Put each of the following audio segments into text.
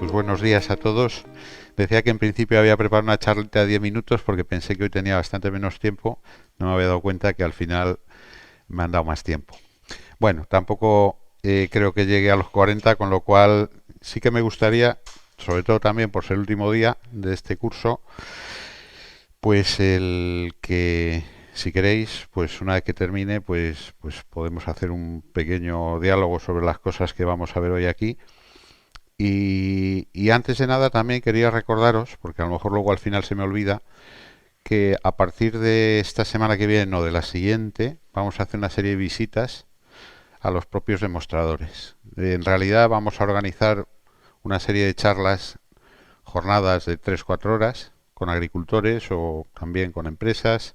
Pues buenos días a todos. Decía que en principio había preparado una charlita de 10 minutos porque pensé que hoy tenía bastante menos tiempo. No me había dado cuenta que al final me han dado más tiempo. Bueno, tampoco creo que llegue a los 40, con lo cual sí que me gustaría, sobre todo también por ser el último día de este curso, pues el que, si queréis, pues una vez que termine, pues podemos hacer un pequeño diálogo sobre las cosas que vamos a ver hoy aquí. Y antes de nada también quería recordaros, porque a lo mejor luego al final se me olvida, que a partir de esta semana que viene o de la siguiente vamos a hacer una serie de visitas a los propios demostradores. En realidad vamos a organizar una serie de charlas, jornadas de 3 4 horas con agricultores o también con empresas,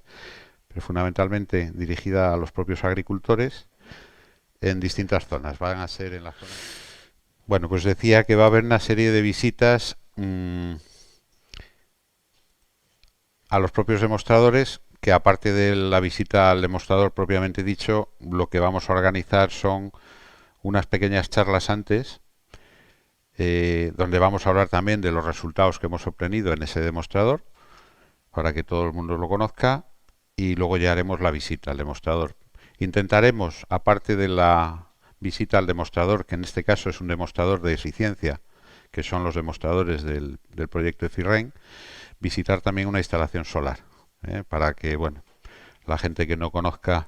pero fundamentalmente dirigida a los propios agricultores en distintas zonas. Van a ser en las zonas. Bueno, pues decía que va a haber una serie de visitas a los propios demostradores, que aparte de la visita al demostrador propiamente dicho, lo que vamos a organizar son unas pequeñas charlas antes, donde vamos a hablar también de los resultados que hemos obtenido en ese demostrador, para que todo el mundo lo conozca, y luego ya haremos la visita al demostrador. Intentaremos, aparte de la visita al demostrador, que en este caso es un demostrador de eficiencia, que son los demostradores del proyecto EFIREN, visitar también una instalación solar, para que, bueno, la gente que no conozca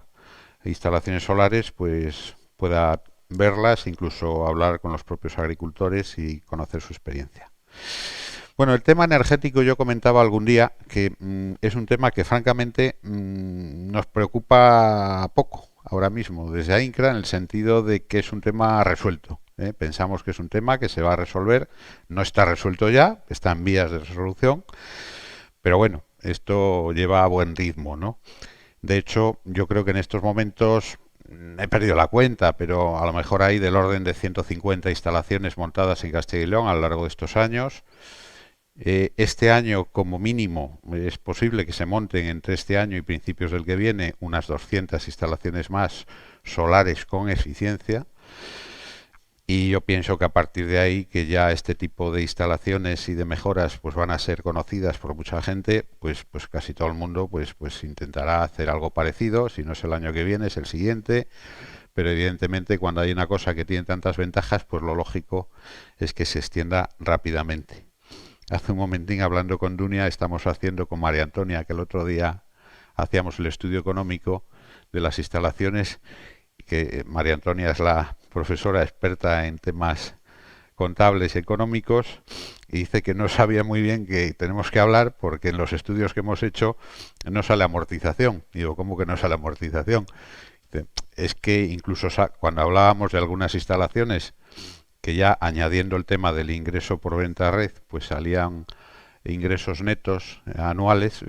instalaciones solares pues pueda verlas, incluso hablar con los propios agricultores y conocer su experiencia. Bueno, el tema energético yo comentaba algún día que es un tema que francamente nos preocupa poco ahora mismo desde AINCRA, en el sentido de que es un tema resuelto. Pensamos que es un tema que se va a resolver, no está resuelto ya, está en vías de resolución, pero bueno, esto lleva a buen ritmo, ¿no? De hecho, yo creo que en estos momentos he perdido la cuenta, pero a lo mejor hay del orden de 150 instalaciones montadas en Castilla y León a lo largo de estos años. Este año, como mínimo, es posible que se monten entre este año y principios del que viene unas 200 instalaciones más solares con eficiencia. Y yo pienso que a partir de ahí, que ya este tipo de instalaciones y de mejoras pues van a ser conocidas por mucha gente, pues casi todo el mundo pues intentará hacer algo parecido. Si no es el año que viene, es el siguiente. Pero evidentemente cuando hay una cosa que tiene tantas ventajas, pues lo lógico es que se extienda rápidamente. Hace un momentín, hablando con Dunia, estamos haciendo con María Antonia, que el otro día hacíamos el estudio económico de las instalaciones, que María Antonia es la profesora experta en temas contables y económicos, y dice que no sabía muy bien que tenemos que hablar porque en los estudios que hemos hecho no sale amortización. Digo, ¿cómo que no sale amortización? Dice, es que incluso cuando hablábamos de algunas instalaciones que ya añadiendo el tema del ingreso por venta a red, pues salían ingresos netos anuales.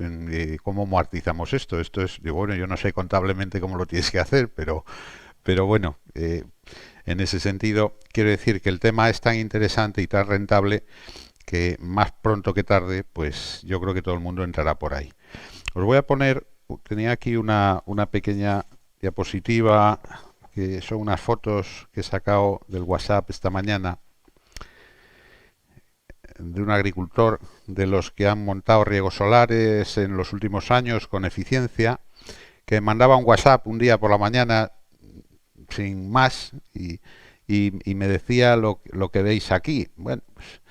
¿Cómo amortizamos esto? Esto es, digo, bueno, yo no sé contablemente cómo lo tienes que hacer, pero bueno, en ese sentido, quiero decir que el tema es tan interesante y tan rentable que más pronto que tarde, pues yo creo que todo el mundo entrará por ahí. Os voy a poner, tenía aquí una pequeña diapositiva, que son unas fotos que he sacado del WhatsApp esta mañana, de un agricultor de los que han montado riegos solares en los últimos años con eficiencia, que mandaba un WhatsApp un día por la mañana sin más y me decía lo que veis aquí. Bueno, pues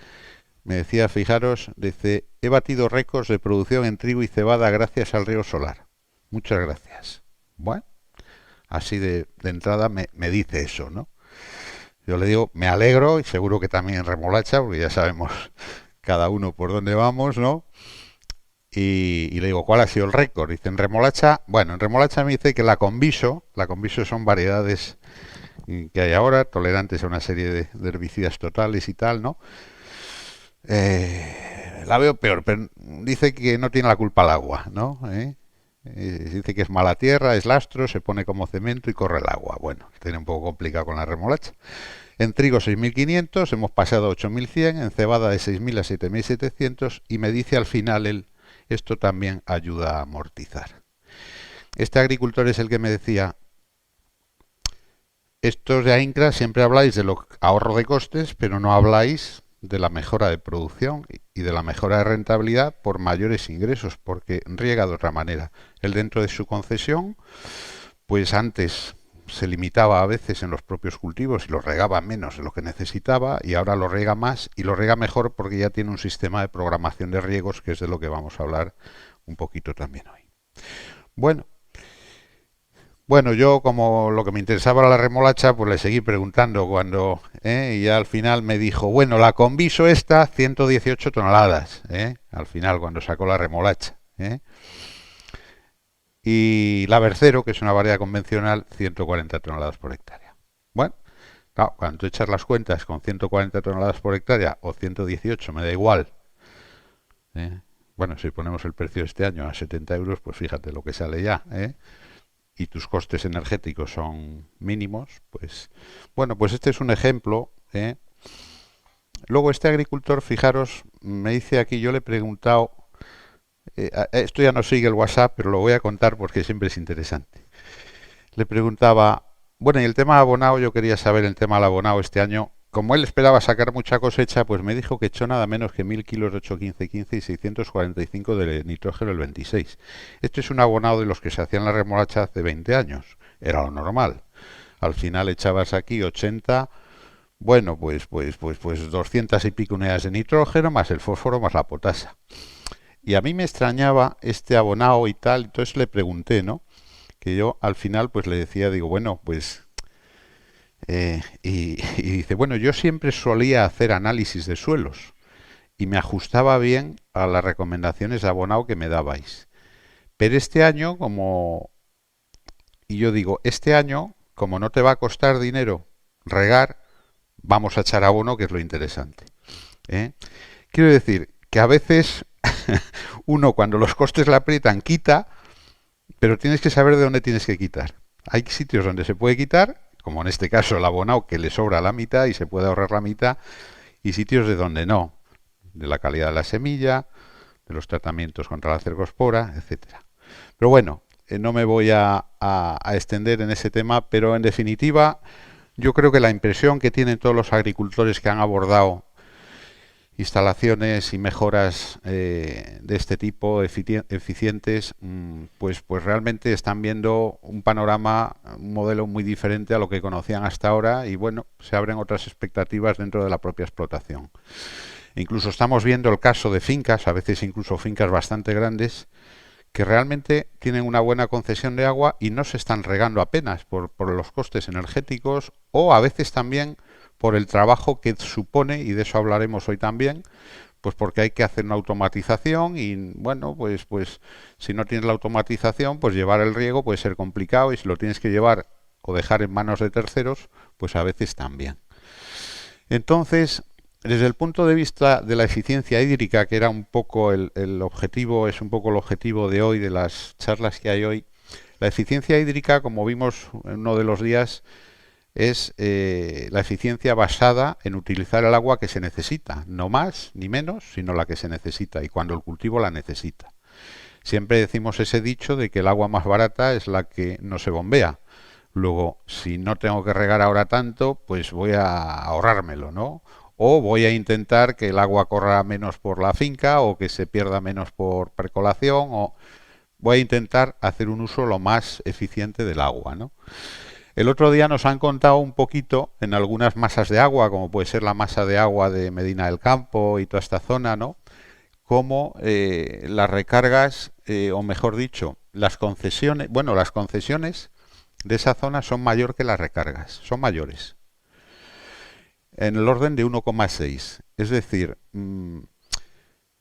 me decía, fijaros, dice, he batido récords de producción en trigo y cebada gracias al riego solar. Muchas gracias. Bueno, así de entrada me dice eso, ¿no? Yo le digo, me alegro y seguro que también en remolacha, porque ya sabemos cada uno por dónde vamos, ¿no? Y le digo, ¿cuál ha sido el récord? Dice, en remolacha, bueno, en remolacha me dice que la conviso son variedades que hay ahora, tolerantes a una serie de herbicidas totales y tal, ¿no? La veo peor, pero dice que no tiene la culpa el agua, ¿no? Dice que es mala tierra, es lastro, se pone como cemento y corre el agua. Bueno, tiene un poco complicado con la remolacha. En trigo 6.500, hemos pasado a 8.100, en cebada de 6.000 a 7.700 y me dice al final esto también ayuda a amortizar. Este agricultor es el que me decía, estos de AINCRA siempre habláis de lo ahorro de costes, pero no habláis de la mejora de producción y de la mejora de rentabilidad por mayores ingresos, porque riega de otra manera. Él dentro de su concesión, pues antes se limitaba a veces en los propios cultivos y lo regaba menos de lo que necesitaba y ahora lo riega más y lo riega mejor porque ya tiene un sistema de programación de riegos que es de lo que vamos a hablar un poquito también hoy. Bueno, bueno, yo como lo que me interesaba era la remolacha, pues le seguí preguntando y ya al final me dijo, bueno, la Conviso esta, 118 toneladas, al final cuando sacó la remolacha, y la Bercero, que es una variedad convencional, 140 toneladas por hectárea. Bueno, claro, cuando tú echas las cuentas con 140 toneladas por hectárea o 118, me da igual. ¿eh? Bueno, si ponemos el precio de este año a 70 euros, pues fíjate lo que sale ya, y tus costes energéticos son mínimos, pues bueno, pues este es un ejemplo. Luego este agricultor, fijaros, me dice aquí, yo le he preguntado, esto ya no sigue el WhatsApp, pero lo voy a contar porque siempre es interesante. Le preguntaba, bueno, y el tema abonado, yo quería saber el tema del abonado este año. Como él esperaba sacar mucha cosecha, pues me dijo que echó nada menos que 1000 kilos de 8,15,15 y 645 de nitrógeno el 26. Este es un abonado de los que se hacían la remolacha hace 20 años. Era lo normal. Al final echabas aquí 80, bueno, pues 200 y pico unidades de nitrógeno, más el fósforo, más la potasa. Y a mí me extrañaba este abonado y tal, entonces le pregunté, ¿no? Que yo al final pues le decía, digo, bueno, pues y dice, bueno, yo siempre solía hacer análisis de suelos y me ajustaba bien a las recomendaciones de abonado que me dabais. Pero este año, y yo digo, este año, como no te va a costar dinero regar, vamos a echar abono, que es lo interesante. ¿eh? Quiero decir que a veces uno cuando los costes le aprietan quita, pero tienes que saber de dónde tienes que quitar. Hay sitios donde se puede quitar, como en este caso el abonado que le sobra la mitad y se puede ahorrar la mitad, y sitios de donde no, de la calidad de la semilla, de los tratamientos contra la cercospora, etcétera. Pero bueno, no me voy a extender en ese tema, pero en definitiva yo creo que la impresión que tienen todos los agricultores que han abordado instalaciones y mejoras de este tipo eficientes, pues realmente están viendo un panorama, un modelo muy diferente a lo que conocían hasta ahora y bueno, se abren otras expectativas dentro de la propia explotación. Incluso estamos viendo el caso de fincas, a veces incluso fincas bastante grandes, que realmente tienen una buena concesión de agua y no se están regando apenas por los costes energéticos o a veces también por el trabajo que supone, y de eso hablaremos hoy también, pues porque hay que hacer una automatización y bueno, pues si no tienes la automatización, pues llevar el riego puede ser complicado y si lo tienes que llevar o dejar en manos de terceros, pues a veces también. Entonces, desde el punto de vista de la eficiencia hídrica, que era un poco el objetivo, es un poco el objetivo de hoy, de las charlas que hay hoy, la eficiencia hídrica, como vimos en uno de los días, es la eficiencia basada en utilizar el agua que se necesita, no más ni menos, sino la que se necesita y cuando el cultivo la necesita. Siempre decimos ese dicho de que el agua más barata es la que no se bombea. Luego, si no tengo que regar ahora tanto, pues voy a ahorrármelo, ¿no? O voy a intentar que el agua corra menos por la finca o que se pierda menos por percolación o voy a intentar hacer un uso lo más eficiente del agua, ¿no? El otro día nos han contado un poquito en algunas masas de agua, como puede ser la masa de agua de Medina del Campo y toda esta zona, ¿no? Cómo las recargas, o mejor dicho, las concesiones de esa zona son mayor que las recargas, son mayores, en el orden de 1,6. Es decir,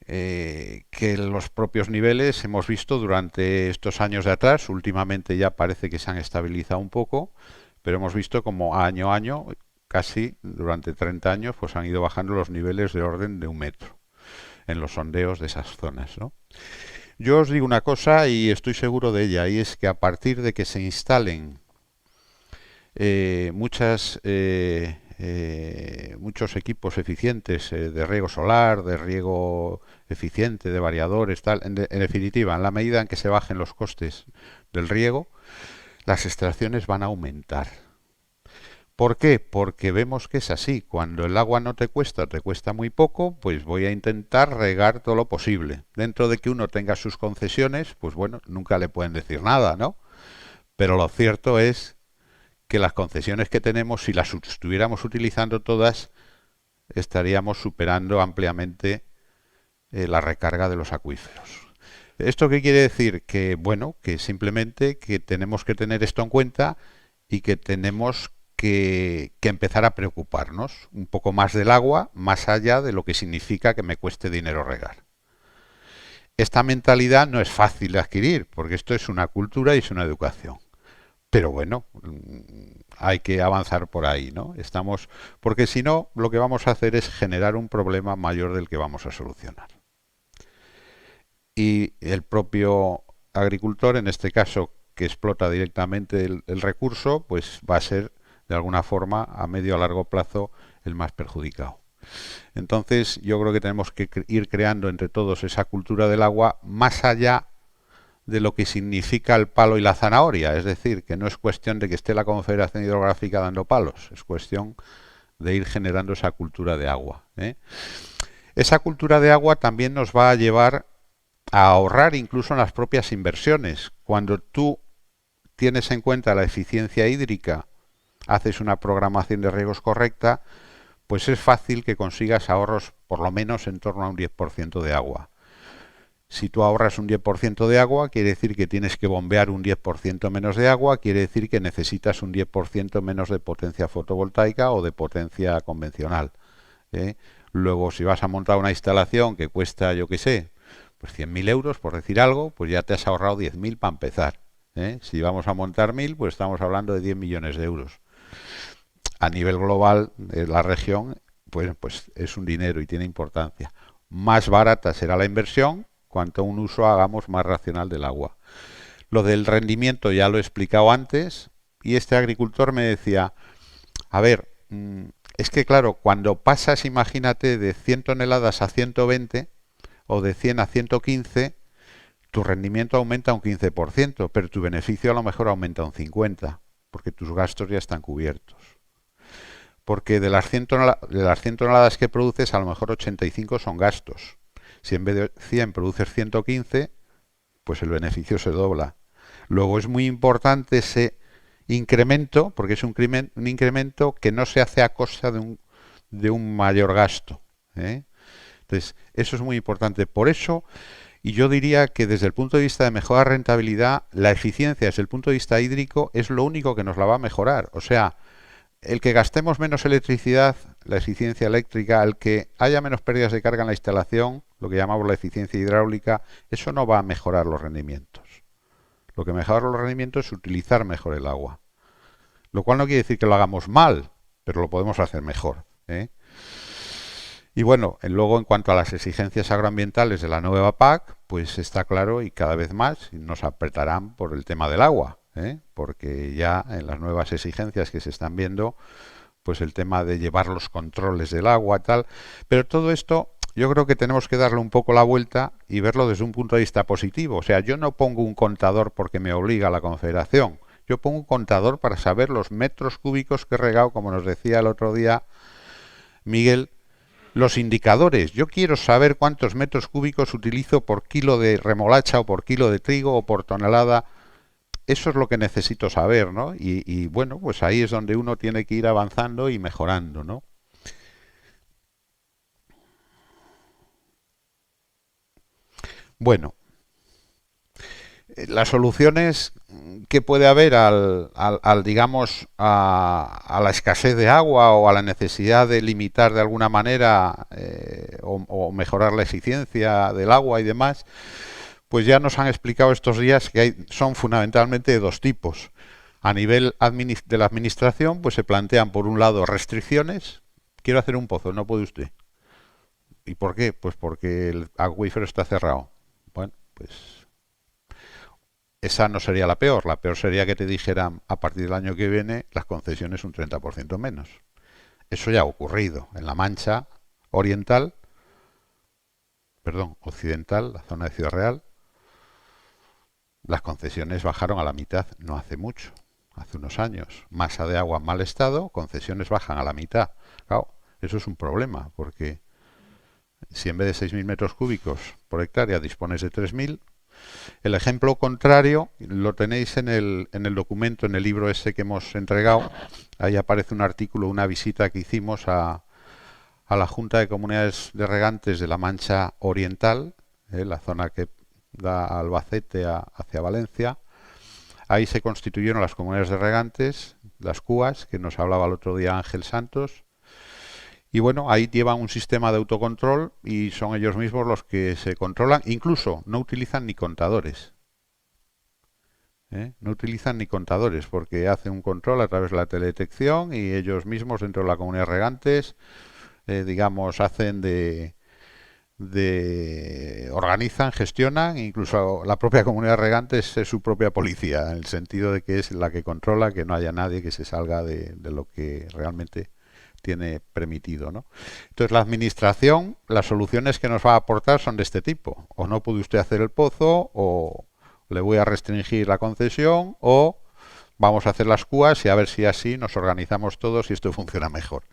que los propios niveles hemos visto durante estos años de atrás, últimamente ya parece que se han estabilizado un poco, pero hemos visto como año a año, casi durante 30 años, pues han ido bajando los niveles de orden de 1 metro en los sondeos de esas zonas, ¿no? Yo os digo una cosa y estoy seguro de ella, y es que a partir de que se instalen muchos equipos eficientes de riego solar, de riego eficiente, de variadores, tal. En definitiva, en la medida en que se bajen los costes del riego, las extracciones van a aumentar. ¿Por qué? Porque vemos que es así. Cuando el agua no te cuesta muy poco, pues voy a intentar regar todo lo posible. Dentro de que uno tenga sus concesiones, pues bueno, nunca le pueden decir nada, ¿no? Pero lo cierto es que las concesiones que tenemos, si las estuviéramos utilizando todas, estaríamos superando ampliamente la recarga de los acuíferos. ¿Esto qué quiere decir? Que, bueno, que simplemente que tenemos que tener esto en cuenta y que tenemos que empezar a preocuparnos un poco más del agua, más allá de lo que significa que me cueste dinero regar. Esta mentalidad no es fácil de adquirir, porque esto es una cultura y es una educación. Pero bueno, hay que avanzar por ahí, ¿no? Porque si no, lo que vamos a hacer es generar un problema mayor del que vamos a solucionar. Y el propio agricultor, en este caso, que explota directamente el recurso, pues va a ser, de alguna forma, a medio o largo plazo, el más perjudicado. Entonces, yo creo que tenemos que ir creando entre todos esa cultura del agua más allá de lo que significa el palo y la zanahoria. Es decir, que no es cuestión de que esté la Confederación Hidrográfica dando palos, es cuestión de ir generando esa cultura de agua, ¿eh? Esa cultura de agua también nos va a llevar a ahorrar incluso en las propias inversiones. Cuando tú tienes en cuenta la eficiencia hídrica, haces una programación de riegos correcta, pues es fácil que consigas ahorros por lo menos en torno a un 10% de agua. Si tú ahorras un 10% de agua, quiere decir que tienes que bombear un 10% menos de agua, quiere decir que necesitas un 10% menos de potencia fotovoltaica o de potencia convencional, ¿eh? Luego, si vas a montar una instalación que cuesta, yo qué sé, pues 100.000 euros, por decir algo, pues ya te has ahorrado 10.000 para empezar, ¿eh? Si vamos a montar 1.000, pues estamos hablando de 10 millones de euros. A nivel global de la región, pues es un dinero y tiene importancia. Más barata será la inversión cuanto un uso hagamos más racional del agua. Lo del rendimiento ya lo he explicado antes y este agricultor me decía, a ver, es que claro, cuando pasas, imagínate, de 100 toneladas a 120 o de 100 a 115, tu rendimiento aumenta un 15%, pero tu beneficio a lo mejor aumenta un 50%, porque tus gastos ya están cubiertos. Porque de las 100 toneladas que produces, a lo mejor 85 son gastos. Si en vez de 100 produces 115, pues el beneficio se dobla. Luego es muy importante ese incremento, porque es un incremento que no se hace a costa de un mayor gasto, ¿eh? Entonces, eso es muy importante. Por eso, y yo diría que desde el punto de vista de mejora de rentabilidad, la eficiencia desde el punto de vista hídrico es lo único que nos la va a mejorar. O sea, el que gastemos menos electricidad, la eficiencia eléctrica, el que haya menos pérdidas de carga en la instalación, lo que llamamos la eficiencia hidráulica, eso no va a mejorar los rendimientos. Lo que mejora los rendimientos es utilizar mejor el agua. Lo cual no quiere decir que lo hagamos mal, pero lo podemos hacer mejor, ¿eh? Y bueno, luego en cuanto a las exigencias agroambientales de la nueva PAC, pues está claro y cada vez más nos apretarán por el tema del agua, ¿eh? Porque ya en las nuevas exigencias que se están viendo, pues el tema de llevar los controles del agua, tal. Pero todo esto yo creo que tenemos que darle un poco la vuelta y verlo desde un punto de vista positivo. O sea, yo no pongo un contador porque me obliga la Confederación. Yo pongo un contador para saber los metros cúbicos que he regado, como nos decía el otro día Miguel, los indicadores. Yo quiero saber cuántos metros cúbicos utilizo por kilo de remolacha o por kilo de trigo o por tonelada. Eso es lo que necesito saber, ¿no? Y bueno, pues ahí es donde uno tiene que ir avanzando y mejorando, ¿no? Bueno, las soluciones que puede haber digamos, a la escasez de agua o a la necesidad de limitar de alguna manera o mejorar la eficiencia del agua y demás, pues ya nos han explicado estos días que son fundamentalmente de dos tipos. A nivel de la administración, pues se plantean por un lado restricciones. Quiero hacer un pozo, no puede usted. ¿Y por qué? Pues porque el acuífero está cerrado. Bueno, pues esa no sería la peor. La peor sería que te dijeran a partir del año que viene las concesiones un 30% menos. Eso ya ha ocurrido en La Mancha Oriental, perdón, Occidental, la zona de Ciudad Real. Las concesiones bajaron a la mitad, no hace mucho. hace unos años, masa de agua en mal estado, concesiones bajan a la mitad. Claro, eso es un problema, porque si en vez de 6.000 metros cúbicos por hectárea dispones de 3.000, el ejemplo contrario lo tenéis en el documento, en el libro ese que hemos entregado. Ahí aparece un artículo, una visita que hicimos a la Junta de Comunidades de Regantes de la Mancha Oriental, la zona que da a Albacete hacia Valencia. Ahí se constituyeron las comunidades de regantes, las CUAs, que nos hablaba el otro día Ángel Santos. Y bueno, ahí llevan un sistema de autocontrol y son ellos mismos los que se controlan. Incluso no utilizan ni contadores. No utilizan ni contadores porque hacen un control a través de la teledetección y ellos mismos dentro de la comunidad de regantes, digamos, hacen organizan, gestionan, incluso la propia comunidad de regantes es su propia policía, en el sentido de que es la que controla que no haya nadie que se salga de lo que realmente tiene permitido, ¿no? Entonces la administración, las soluciones que nos va a aportar son de este tipo. O no puede usted hacer el pozo, o le voy a restringir la concesión, o vamos a hacer las CUAs y a ver si así nos organizamos todos y esto funciona mejor.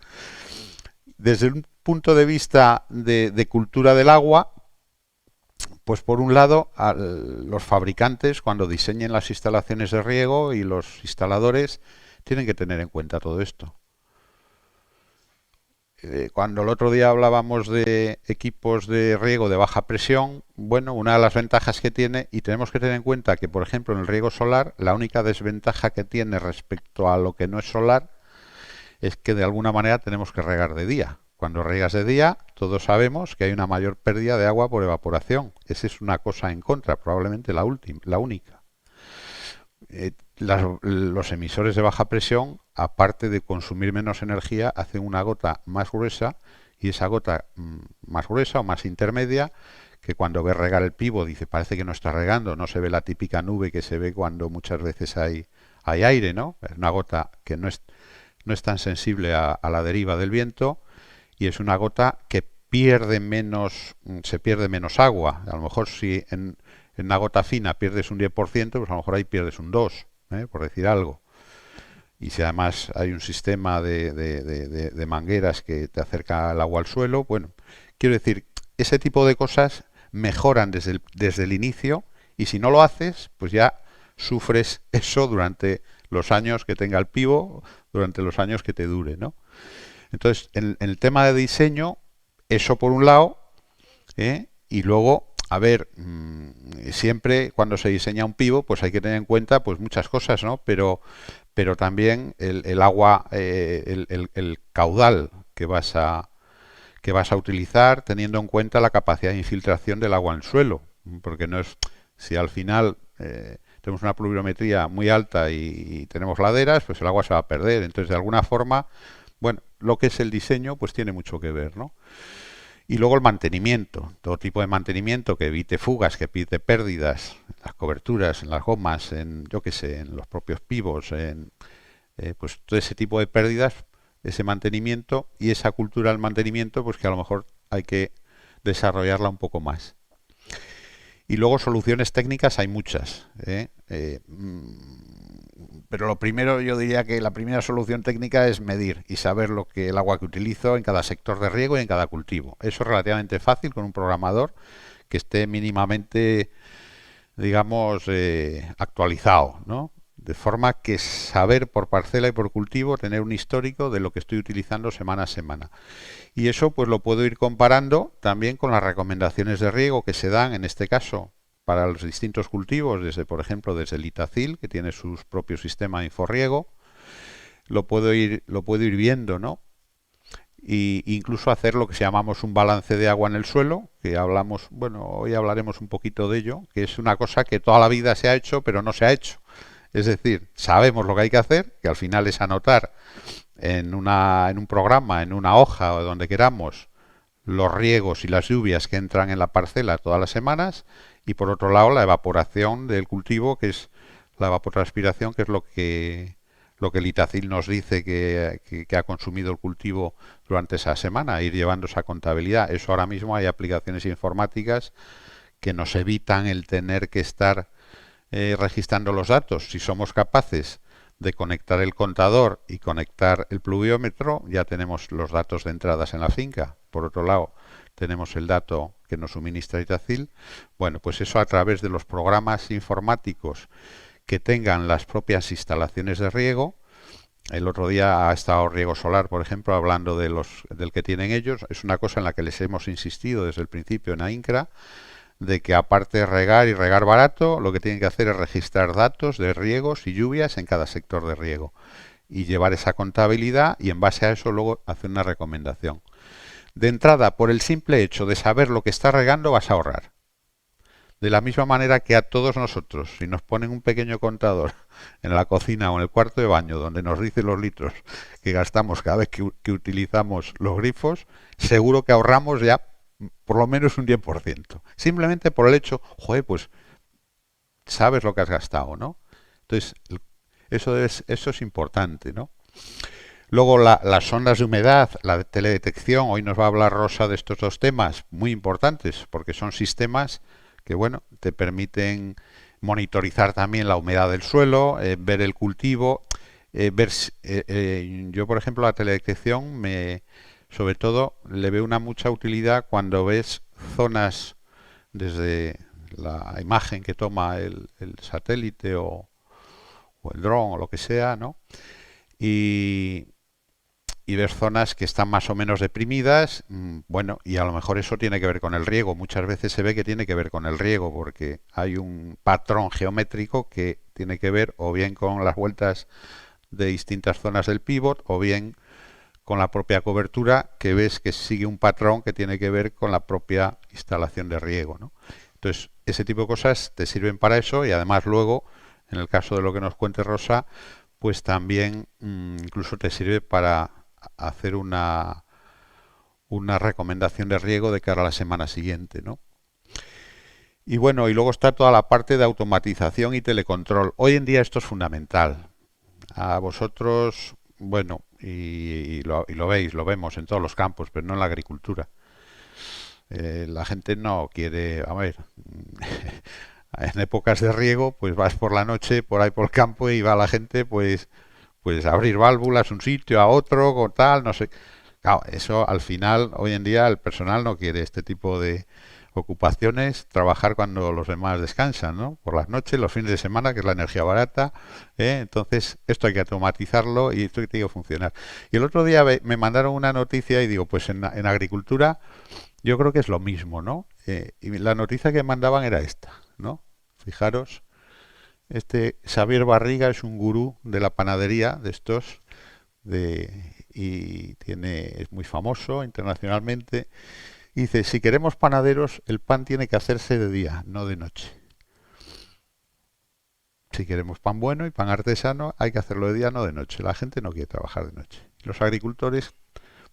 Desde un punto de vista de cultura del agua, pues por un lado, los fabricantes cuando diseñen las instalaciones de riego y los instaladores tienen que tener en cuenta todo esto. Cuando el otro día hablábamos de equipos de riego de baja presión, bueno, una de las ventajas que tiene, y tenemos que tener en cuenta que, por ejemplo, en el riego solar, la única desventaja que tiene respecto a lo que no es solar es que de alguna manera tenemos que regar de día. Cuando riegas de día, todos sabemos que hay una mayor pérdida de agua por evaporación. Esa es una cosa en contra, probablemente la única. Los emisores de baja presión, aparte de consumir menos energía, hacen una gota más gruesa, y esa gota más gruesa o más intermedia, que cuando ve regar el pivo dice, parece que no está regando, no se ve la típica nube que se ve cuando muchas veces hay aire, ¿no? Es una gota que no es tan sensible a la deriva del viento, y es una gota que se pierde menos agua. A lo mejor si en una gota fina pierdes un 10%, pues a lo mejor ahí pierdes un 2%, por decir algo. Y si además hay un sistema de mangueras que te acerca el agua al suelo, bueno, quiero decir, ese tipo de cosas mejoran desde el inicio, y si no lo haces, pues ya sufres eso durante los años que tenga el pivo, durante los años que te dure, ¿no? Entonces, en el tema de diseño, eso por un lado, y luego, a ver, siempre cuando se diseña un pivo, pues hay que tener en cuenta pues muchas cosas, ¿no? Pero también el agua, el caudal que vas a utilizar, teniendo en cuenta la capacidad de infiltración del agua en el suelo, porque no es, si al final tenemos una pluviometría muy alta y tenemos laderas, pues el agua se va a perder. Entonces, de alguna forma, bueno, lo que es el diseño, pues tiene mucho que ver, ¿no? Y luego el mantenimiento, todo tipo de mantenimiento que evite fugas, que evite pérdidas, en las coberturas, en las gomas, yo qué sé, en los propios pivos, pues todo ese tipo de pérdidas, ese mantenimiento y esa cultura del mantenimiento, pues que a lo mejor hay que desarrollarla un poco más. Y luego soluciones técnicas hay muchas, pero lo primero, yo diría que la primera solución técnica es medir y saber el agua que utilizo en cada sector de riego y en cada cultivo. Eso es relativamente fácil con un programador que esté mínimamente, digamos, actualizado, ¿no? De forma que saber por parcela y por cultivo, tener un histórico de lo que estoy utilizando semana a semana. Y eso pues lo puedo ir comparando también con las recomendaciones de riego que se dan, en este caso, para los distintos cultivos, por ejemplo, desde el Itacil, que tiene su propio sistema de inforriego. Lo puedo ir viendo, ¿no? Y incluso hacer lo que llamamos un balance de agua en el suelo, que hablamos, bueno, hoy hablaremos un poquito de ello, que es una cosa que toda la vida se ha hecho, pero no se ha hecho. Es decir, sabemos lo que hay que hacer, que al final es anotar en un programa, en una hoja o donde queramos, los riegos y las lluvias que entran en la parcela todas las semanas, y por otro lado la evaporación del cultivo, que es la evapotranspiración, que es lo que el Itacil nos dice que ha consumido el cultivo durante esa semana, ir llevando esa contabilidad. Eso ahora mismo hay aplicaciones informáticas que nos evitan el tener que estar registrando los datos. Si somos capaces de conectar el contador y conectar el pluviómetro, ya tenemos los datos de entradas en la finca. Por otro lado, tenemos el dato que nos suministra Itacil. Bueno, pues eso a través de los programas informáticos que tengan las propias instalaciones de riego. El otro día ha estado Riego Solar, por ejemplo, hablando del que tienen ellos. Es una cosa en la que les hemos insistido desde el principio en AINCRA, de que aparte de regar y regar barato, lo que tienen que hacer es registrar datos de riegos y lluvias en cada sector de riego y llevar esa contabilidad y en base a eso luego hacer una recomendación. De entrada, por el simple hecho de saber lo que está regando, vas a ahorrar. De la misma manera que a todos nosotros, si nos ponen un pequeño contador en la cocina o en el cuarto de baño donde nos dice los litros que gastamos cada vez que utilizamos los grifos, seguro que ahorramos ya por lo menos un 10%. Simplemente por el hecho, joder, pues sabes lo que has gastado, ¿no? Entonces, eso es importante, ¿no? Luego las ondas de humedad, la teledetección, hoy nos va a hablar Rosa de estos dos temas muy importantes, porque son sistemas que, bueno, te permiten monitorizar también la humedad del suelo, ver el cultivo, yo, por ejemplo, la teledetección sobre todo le veo una mucha utilidad cuando ves zonas desde la imagen que toma el satélite o el dron o lo que sea, ¿no? Y, y ver zonas que están más o menos deprimidas, bueno, y a lo mejor eso tiene que ver con el riego. Muchas veces se ve que tiene que ver con el riego, porque hay un patrón geométrico que tiene que ver o bien con las vueltas de distintas zonas del pívot, o bien con la propia cobertura, que ves que sigue un patrón que tiene que ver con la propia instalación de riego, ¿no? Entonces, ese tipo de cosas te sirven para eso y además luego, en el caso de lo que nos cuente Rosa, pues también incluso te sirve para hacer una recomendación de riego de cara a la semana siguiente, ¿no? Y bueno, y luego está toda la parte de automatización y telecontrol. Hoy en día esto es fundamental. A vosotros, bueno, y lo veis, lo vemos en todos los campos, pero no en la agricultura. La gente no quiere, a ver, en épocas de riego, pues vas por la noche por ahí por el campo y va la gente, pues a abrir válvulas un sitio a otro, con tal, no sé. Claro, eso al final, hoy en día, el personal no quiere este tipo de ocupaciones, trabajar cuando los demás descansan, ¿no? Por las noches, los fines de semana, que es la energía barata, ¿eh? Entonces, esto hay que automatizarlo y esto tiene que funcionar. Y el otro día me mandaron una noticia y digo, pues en agricultura yo creo que es lo mismo, ¿no? Y la noticia que mandaban era esta, ¿no? Fijaros, este Xavier Barriga es un gurú de la panadería de estos y es muy famoso internacionalmente. Y dice, si queremos panaderos, el pan tiene que hacerse de día, no de noche. Si queremos pan bueno y pan artesano, hay que hacerlo de día, no de noche. La gente no quiere trabajar de noche. Los agricultores,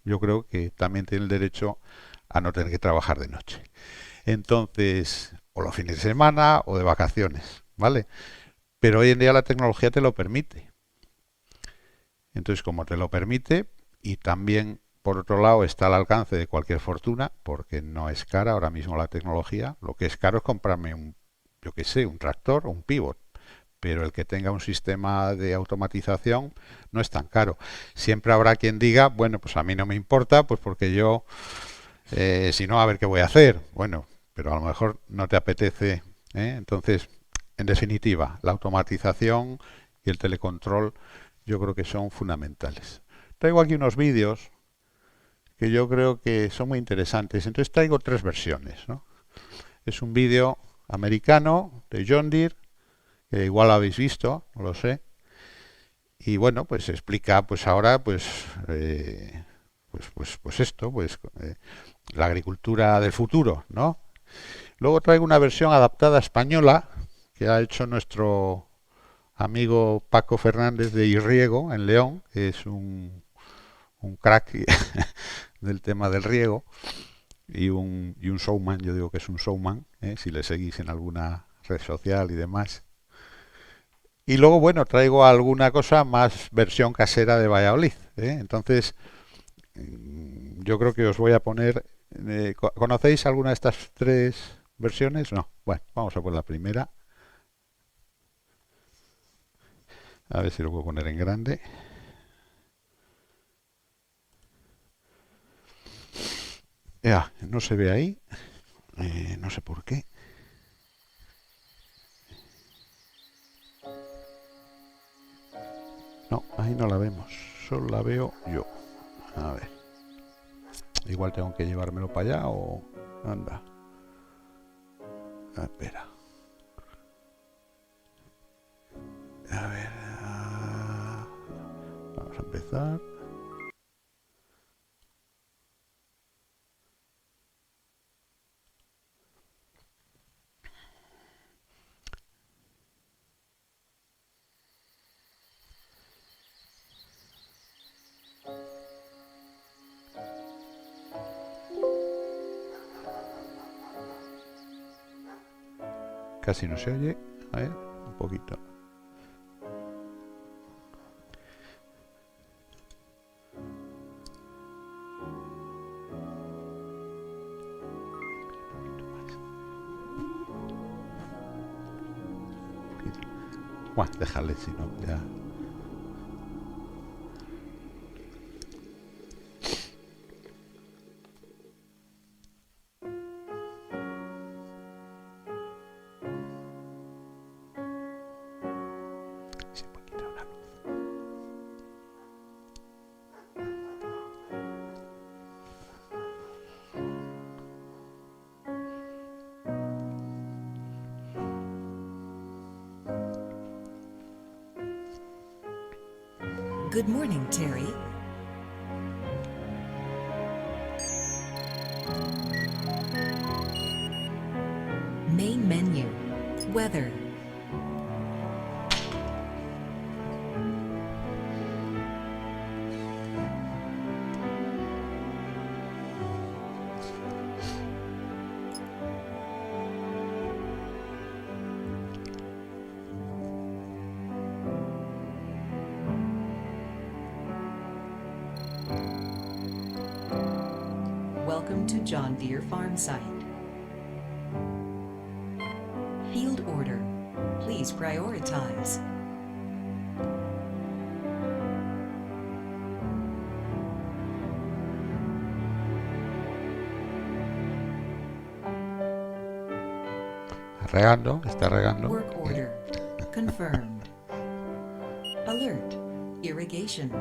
yo creo que también tienen el derecho a no tener que trabajar de noche. Entonces, o los fines de semana o de vacaciones, ¿vale? Pero hoy en día la tecnología te lo permite. Entonces, como te lo permite, y también, por otro lado, está al alcance de cualquier fortuna, porque no es cara ahora mismo la tecnología, lo que es caro es comprarme yo qué sé, un tractor o un pivot, pero el que tenga un sistema de automatización no es tan caro. Siempre habrá quien diga, bueno, pues a mí no me importa, pues porque yo, si no, a ver qué voy a hacer. Bueno, pero a lo mejor no te apetece, ¿eh? Entonces, en definitiva, la automatización y el telecontrol yo creo que son fundamentales. Traigo aquí unos vídeos que yo creo que son muy interesantes. Entonces traigo tres versiones, ¿no? Es un vídeo americano de John Deere, que igual lo habéis visto, no lo sé. Y bueno, pues explica pues ahora pues esto, la agricultura del futuro, ¿no? Luego traigo una versión adaptada española que ha hecho nuestro amigo Paco Fernández de Irriego en León, que es un crack del tema del riego y un showman, yo digo que es un showman, si le seguís en alguna red social y demás. Y luego, bueno, traigo alguna cosa más versión casera de Valladolid. Entonces, yo creo que os voy a poner... ¿Conocéis alguna de estas tres versiones? No. Bueno, vamos a por la primera. A ver si lo puedo poner en grande. Ya, no se ve ahí. No sé por qué. No, ahí no la vemos. Solo la veo yo. A ver. Igual tengo que llevármelo para allá o... Anda. Espera. A ver. Vamos a empezar. Casi no se oye. A ver, un poquito. Bueno, déjale si no, ya. Se puede quitar una luz. Good morning, Terry. Main menu. Weather. Welcome to John Deere Farm Site. Field order. Please prioritize. Regando, está regando. Work order. Confirmed. Alert. Irrigation.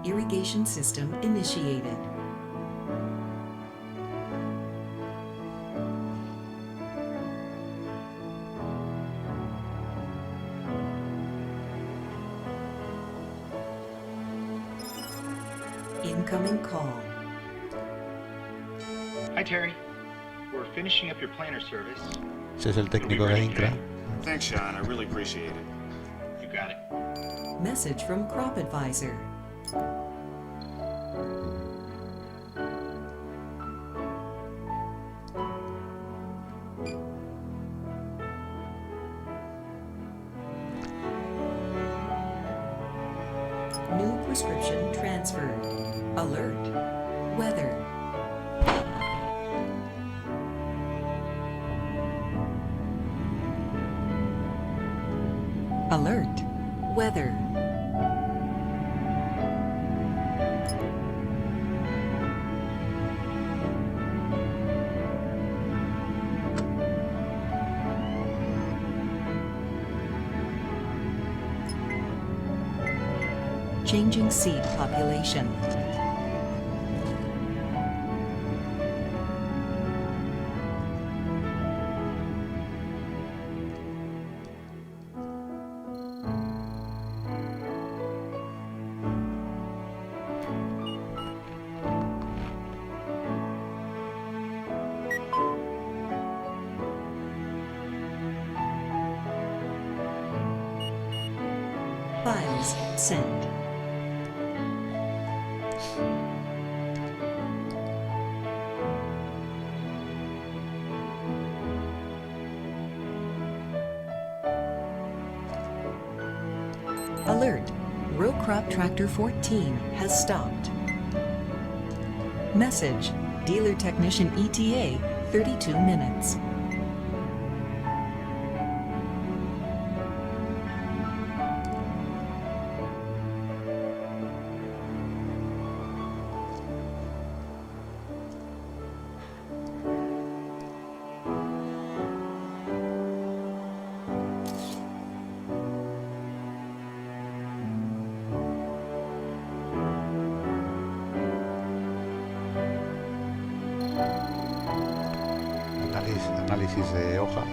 Irrigation system initiated. Incoming call. Hi, Terry. We're finishing up your planter service. Ese es el técnico de INCRA. Thanks, Sean. I really appreciate it. You got it. Message from Crop Advisor. New prescription transferred. Alert. Weather. Alert. Weather. Changing seed population. Files sent. Alert. Rope Crop Tractor 14 has stopped. Message, Dealer Technician ETA, 32 minutes. Análisis de hoja.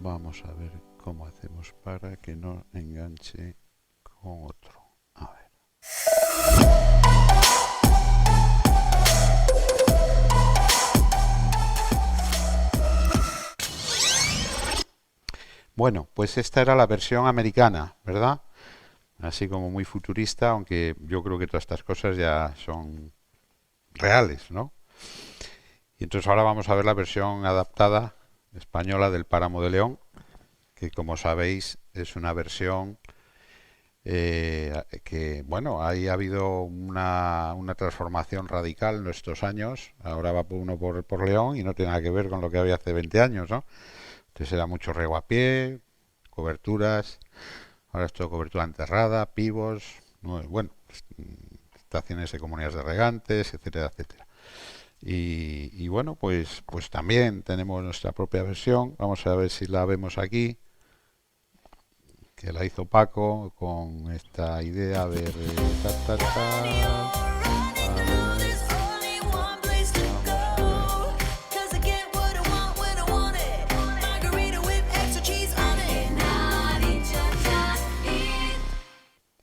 Vamos a ver cómo hacemos para que no enganche con otro. A ver. Bueno, pues esta era la versión americana, ¿verdad? Así como muy futurista, aunque yo creo que todas estas cosas ya son reales, ¿no? Y entonces ahora vamos a ver la versión adaptada española del Páramo de León, que como sabéis es una versión que, bueno, ahí ha habido una transformación radical en estos años. Ahora va uno por León y no tiene nada que ver con lo que había hace 20 años, ¿no? Entonces era mucho riego a pie, coberturas, ahora es todo cobertura enterrada, pivos, bueno, estaciones de comunidades de regantes, etcétera, etcétera. Y bueno, pues también tenemos nuestra propia versión. Vamos a ver si la vemos aquí, que la hizo Paco con esta idea de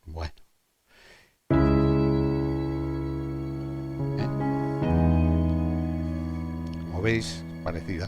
bueno, como veis, parecida.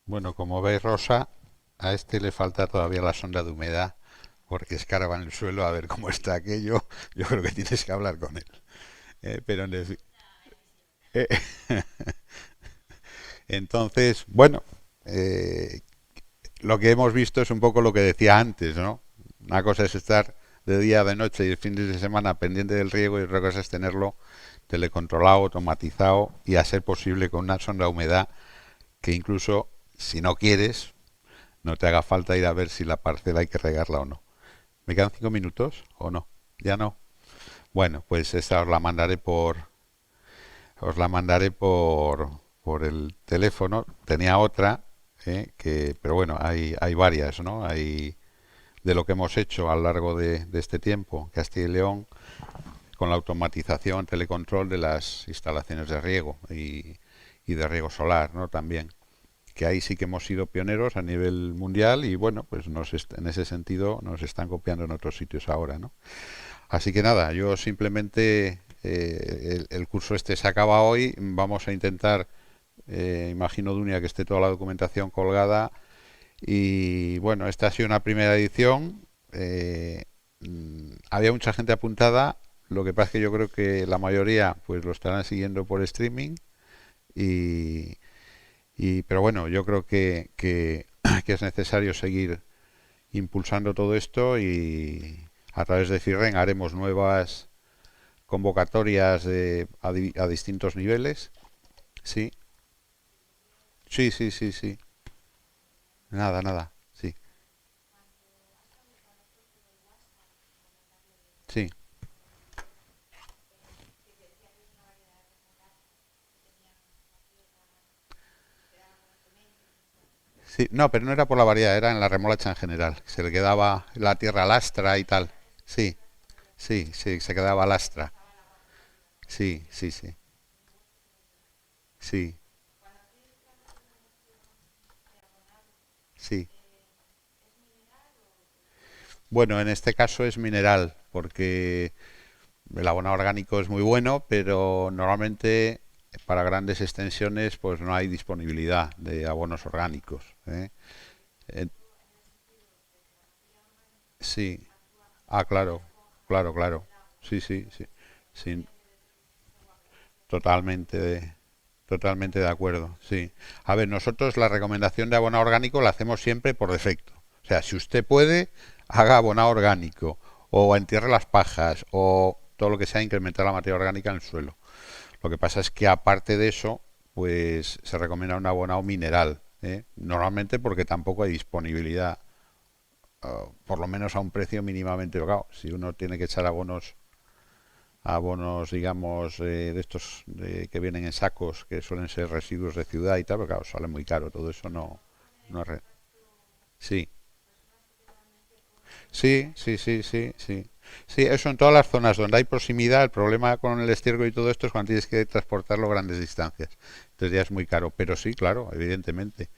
Bueno, como veis, Rosa, a este le falta todavía la sonda de humedad porque escarba en el suelo a ver cómo está aquello. Yo creo que tienes que hablar con él. Pero eh, entonces, bueno, eh, lo que hemos visto es un poco lo que decía antes, ¿no? Una cosa es estar de día, de noche y el fin de semana pendiente del riego y otra cosa es tenerlo telecontrolado, automatizado y a ser posible con una sonda de humedad que incluso si no quieres no te haga falta ir a ver si la parcela hay que regarla o no. ¿Me quedan 5 minutos o no? Ya no. Bueno, pues esta os la mandaré por el teléfono. Tenía otra, pero bueno, hay varias, ¿no? Hay de lo que hemos hecho a lo largo de este tiempo, Castilla y León, con la automatización, telecontrol de las instalaciones de riego y de riego solar, ¿no? También, que ahí sí que hemos sido pioneros a nivel mundial y bueno, pues en ese sentido nos están copiando en otros sitios ahora, ¿no? Así que nada, yo simplemente el curso este se acaba hoy, vamos a intentar, imagino Dunia que esté toda la documentación colgada y bueno, esta ha sido una primera edición, había mucha gente apuntada, lo que pasa es que yo creo que la mayoría pues lo estarán siguiendo por streaming y, pero bueno, yo creo que es necesario seguir impulsando todo esto y a través de CIRREN haremos nuevas convocatorias a distintos niveles. Sí, sí, sí, sí, sí. Nada, nada. Sí, sí. Sí, no, pero no era por la variedad, era en la remolacha en general. Se le quedaba la tierra lastra y tal. Sí, sí, sí, se quedaba lastra. Sí, sí, sí, sí, sí. Bueno, en este caso es mineral, porque el abono orgánico es muy bueno, pero normalmente para grandes extensiones pues no hay disponibilidad de abonos orgánicos, ¿eh? Eh, sí, claro, claro, claro. Sí, sí, sí. Sí, totalmente totalmente de acuerdo, sí. A ver, nosotros la recomendación de abono orgánico la hacemos siempre por defecto. O sea, si usted puede, haga abonado orgánico o entierre las pajas o todo lo que sea incrementar la materia orgánica en el suelo. Lo que pasa es que aparte de eso, pues se recomienda un abonado mineral, ¿eh? Normalmente porque tampoco hay disponibilidad, por lo menos a un precio mínimamente logrado. Si uno tiene que echar abonos, digamos, de estos que vienen en sacos, que suelen ser residuos de ciudad y tal, pero claro, sale muy caro, todo eso no es sí, sí, sí, sí, sí, sí. Sí, eso en todas las zonas donde hay proximidad, el problema con el estiércol y todo esto es cuando tienes que transportarlo grandes distancias. Entonces ya es muy caro, pero sí, claro, evidentemente.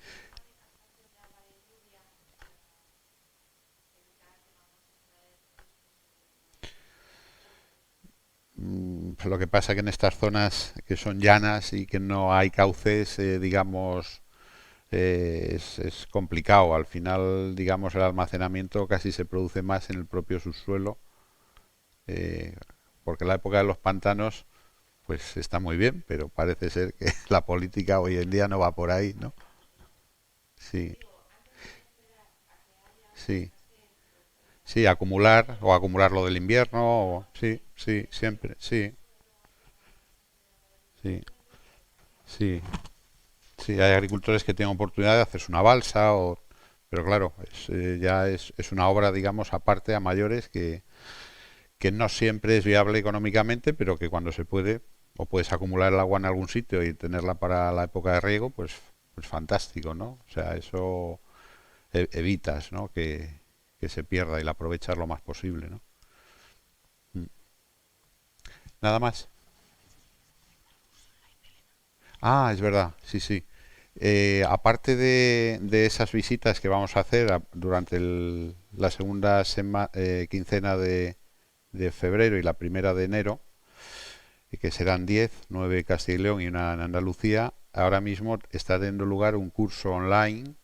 Lo que pasa que en estas zonas que son llanas y que no hay cauces, digamos, es complicado. Al final, digamos, el almacenamiento casi se produce más en el propio subsuelo, eh, porque la época de los pantanos, pues está muy bien, pero parece ser que la política hoy en día no va por ahí, ¿no? Sí, sí, sí, acumular o acumular lo del invierno, sí, sí, siempre, sí, sí, sí, sí. Hay agricultores que tienen oportunidad de hacerse una balsa, pero claro, ya es una obra, digamos, aparte a mayores que no siempre es viable económicamente, pero que cuando se puede, o puedes acumular el agua en algún sitio y tenerla para la época de riego, pues fantástico, ¿no? O sea, eso evitas, ¿no? Que se pierda y la aprovechas lo más posible, ¿no? Mm. Nada más. Es verdad, sí, sí. Aparte de esas visitas que vamos a hacer durante la segunda quincena de febrero y la primera de enero, y que serán 10, 9 en Castilla y León y una en Andalucía, ahora mismo está teniendo lugar un curso online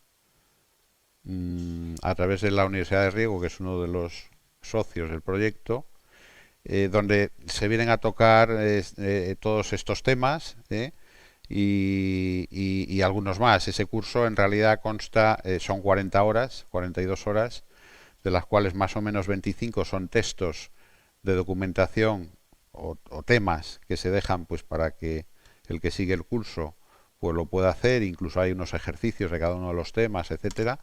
a través de la Universidad de Riego, que es uno de los socios del proyecto, donde se vienen a tocar todos estos temas y algunos más. Ese curso en realidad consta, son 40 horas, 42 horas, de las cuales más o menos 25 son textos de documentación o temas que se dejan pues para que el que sigue el curso pues lo pueda hacer. Incluso hay unos ejercicios de cada uno de los temas, etcétera.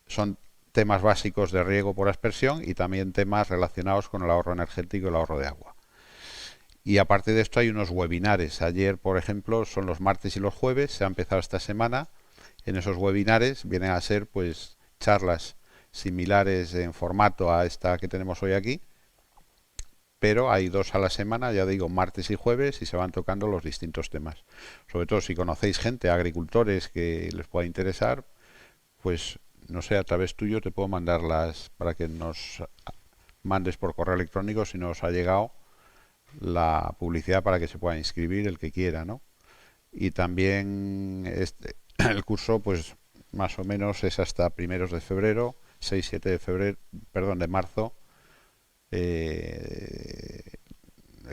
Son temas básicos de riego por aspersión y también temas relacionados con el ahorro energético y el ahorro de agua. Y aparte de esto hay unos webinares. Ayer, por ejemplo, son los martes y los jueves, se ha empezado esta semana. En esos webinares vienen a ser pues charlas similares en formato a esta que tenemos hoy aquí, pero hay 2 a la semana, ya digo, martes y jueves, y se van tocando los distintos temas. Sobre todo si conocéis gente, agricultores que les pueda interesar, pues no sé, a través tuyo te puedo mandarlas para que nos mandes por correo electrónico si nos ha llegado la publicidad para que se pueda inscribir el que quiera, ¿no? Y también el curso, pues más o menos es hasta primeros de febrero, 6-7 de febrero, perdón, de marzo, el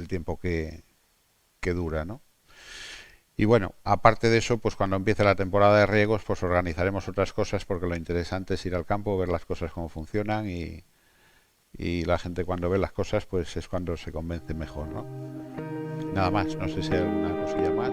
tiempo que dura, ¿no? Y bueno, aparte de eso, pues cuando empiece la temporada de riegos, pues organizaremos otras cosas porque lo interesante es ir al campo, ver las cosas cómo funcionan y la gente cuando ve las cosas, pues es cuando se convence mejor, ¿no? Nada más, no sé si hay alguna cosilla más.